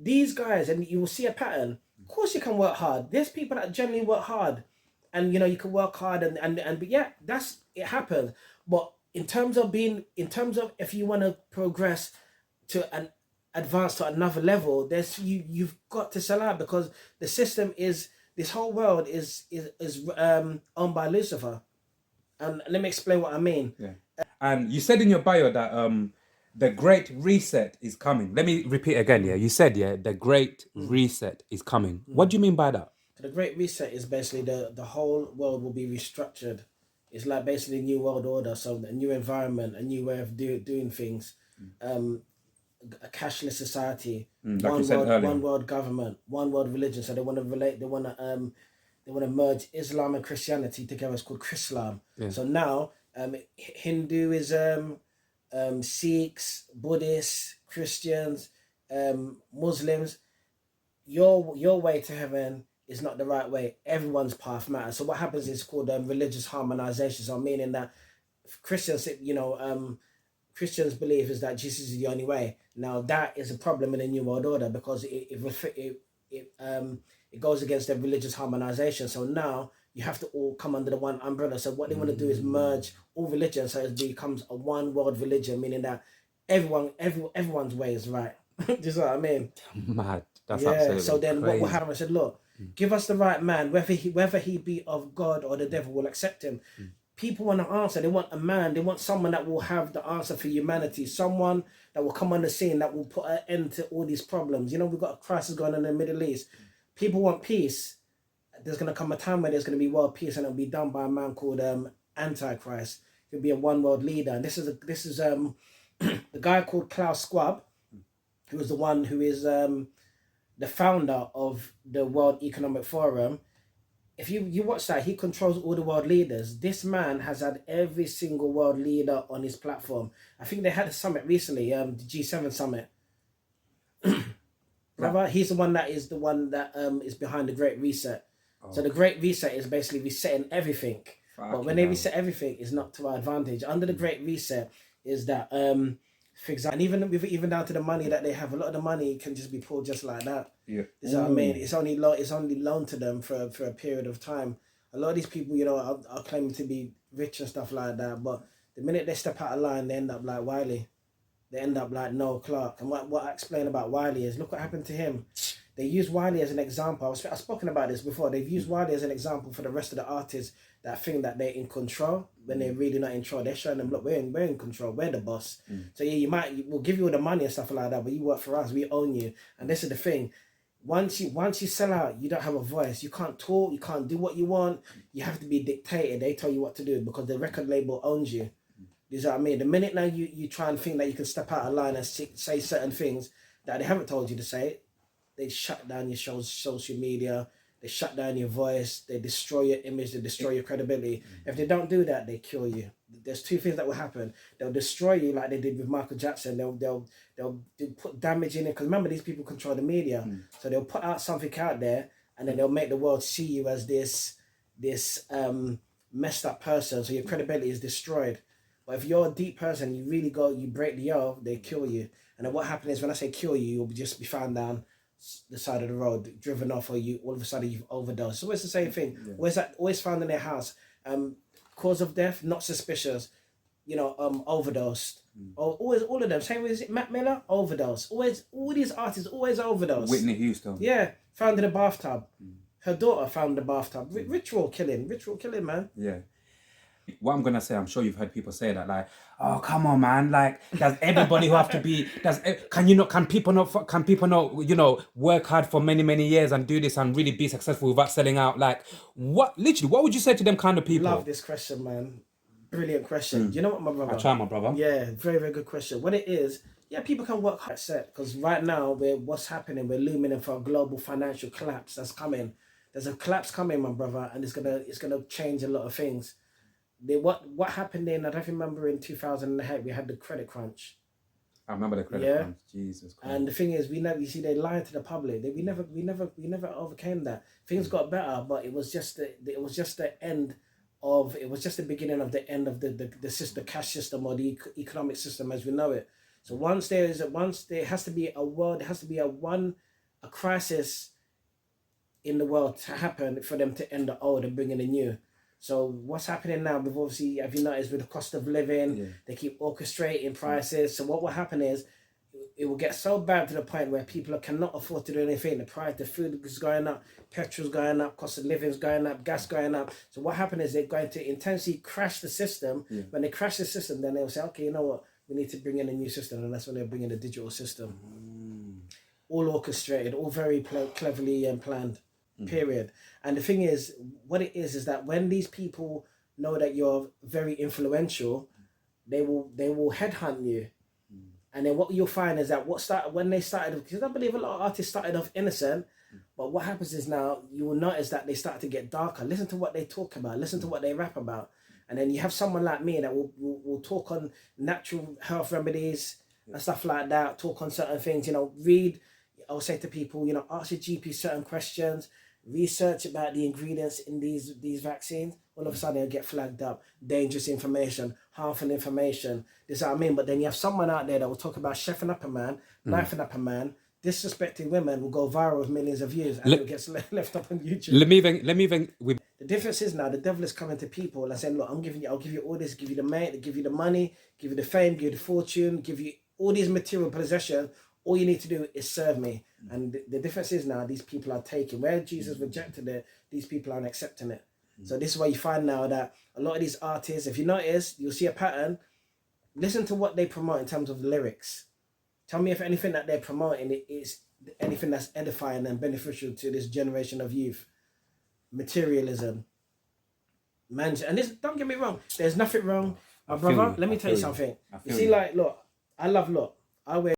these guys, and you will see a pattern. Of course, you can work hard. There's people that generally work hard, and you can work hard, and but yeah, that's it happens. But in terms of if you want to progress to an advance to another level, you've got to sell out, because the system is, this whole world is owned by Lucifer. And let me explain what I mean. Yeah. And you said in your bio that the Great Reset is coming. Let me repeat again. Yeah, you said the Great Reset is coming. What do you mean by that? So the Great Reset is basically the whole world will be restructured. It's like basically a new world order, so a new environment, a new way of doing things, a cashless society, Like you said earlier. one world government, one world religion. So they want to relate. They want to merge Islam and Christianity together. It's called Chrislam. Yeah. So now, Hinduism, Sikhs, Buddhists, Christians, Muslims, your way to heaven is not the right way. Everyone's path matters. So what happens is called religious harmonization. So meaning that Christians, Christians believe is that Jesus is the only way. Now that is a problem in the New World Order, because it goes against their religious harmonization. So now you have to all come under the one umbrella. So what they want to do is merge all religions, so it becomes a one world religion, meaning that everyone's way is right. Do you know what I mean? Mad. That's Yeah. absolutely So then crazy. what happened? I said, look, give us the right man, whether he be of God or the devil, will accept him. People want an answer. They want a man. They want someone that will have the answer for humanity. Someone that will come on the scene, that will put an end to all these problems. We've got a crisis going on in the Middle East. People want peace. There's going to come a time where there's going to be world peace, and it'll be done by a man called Antichrist. He'll be a one world leader. And this is the guy called Klaus Schwab, who is the one who is the founder of the World Economic Forum. If you watch that, he controls all the world leaders. This man has had every single world leader on his platform. I think they had a summit recently, the G7 summit. Brother, he's the one that is behind the Great Reset. Oh. So the Great Reset is basically resetting everything. But when they reset everything, it's not to our advantage. Under the Great Reset is that, for example, and even down to the money that they have, a lot of the money can just be pulled just like that. Yeah. You know what I mean? It's only loaned to them for a period of time. A lot of these people, are claiming to be rich and stuff like that, but the minute they step out of line, they end up like Wiley. They end up like Noel Clark. And what I explain about Wiley is, look what happened to him. They use Wiley as an example. I've spoken about this before. They've used Wiley as an example for the rest of the artists that think that they're in control when they're really not in control. They're showing them, look, we're in control. We're the boss. So yeah, we'll give you all the money and stuff like that, but you work for us. We own you. And this is the thing. Once you sell out, you don't have a voice. You can't talk. You can't do what you want. You have to be dictated. They tell you what to do because the record label owns you. You know what I mean? The minute now you try and think that you can step out of line and say certain things that they haven't told you to say, they shut down your social media, they shut down your voice, they destroy your image, they destroy your credibility. If they don't do that, they kill you. There's two things that will happen. They'll destroy you like they did with Michael Jackson. They'll put damage in it, because remember, these people control the media. So they'll put out something out there, and then they'll make the world see you as this messed up person, so your credibility is destroyed. But if you're a deep person, you really you break the oath, they kill you. And then what happens is, when I say kill you, you'll just be found down the side of the road, driven off, or all of a sudden you've overdosed. So it's the same thing. Yeah. Always found in their house. Cause of death, not suspicious. Overdosed. Always, all of them. Same with Mac Miller, overdose. Always, all these artists always overdose. Whitney Houston. Yeah, found in a bathtub. Her daughter found in the bathtub. Ritual killing, man. Yeah. What I'm gonna say, I'm sure you've heard people say that, like, oh, come on, man, like, does everybody who have to be, can people not, work hard for many years and do this and really be successful without selling out? Like, what would you say to them kind of people? Love this question, man. Brilliant question. Do you know what, my brother? I try, my brother. Yeah, very, very good question. What it is, yeah, people can work hard, because right now, what's happening, we're looming in for a global financial collapse that's coming. There's a collapse coming, my brother, and it's gonna change a lot of things. What happened I don't remember, in 2008 we had the credit crunch. I remember the credit crunch. Jesus Christ. And the thing is, they lied to the public. We never overcame that. Things got better, but it was just the beginning of the end of the cash system, or the economic system as we know it. So once there has to be a one a crisis in the world to happen for them to end the old and bring in the new. So what's happening now? We've obviously, have you noticed, with the cost of living, they keep orchestrating prices. So what will happen is it will get so bad to the point where people cannot afford to do anything. The price, the food is going up, petrol's going up, cost of living is going up, gas going up. So what happens is they're going to intensely crash the system. When they crash the system, then they'll say, okay, you know what? We need to bring in a new system, and that's when they'll bring in the digital system. All orchestrated, all very cleverly planned. Period. And the thing is, what it is that when these people know that you're very influential, they will headhunt you. And then what you'll find is that when they started, because I believe a lot of artists started off innocent, but what happens is now you will notice that they start to get darker. Listen to what they talk about, listen to what they rap about. And then you have someone like me that will talk on natural health remedies and stuff like that, talk on certain things, read. I'll say to people, ask your GP certain questions, research about the ingredients in these vaccines. All of a sudden, they'll get flagged up. Dangerous information, harmful information. This is what I mean. But then you have someone out there that will talk about chefing up a man, knifing up a man, disrespecting women, will go viral with millions of views, and it gets left up on YouTube. Let me even with the difference is now the devil is coming to people and saying, look, I'll give you all this, give you the mate, give you the money, give you the fame, give you the fortune, give you all these material possessions. All you need to do is serve me. And the difference is now these people are taking, where Jesus rejected it, these people aren't accepting it. So this is why you find now that a lot of these artists, if you notice, you'll see a pattern. Listen to what they promote in terms of lyrics. Tell me if anything that they're promoting is anything that's edifying and beneficial to this generation of youth. Materialism. Man, and this, don't get me wrong, there's nothing wrong. My brother, let me tell you something. You see, look, I wear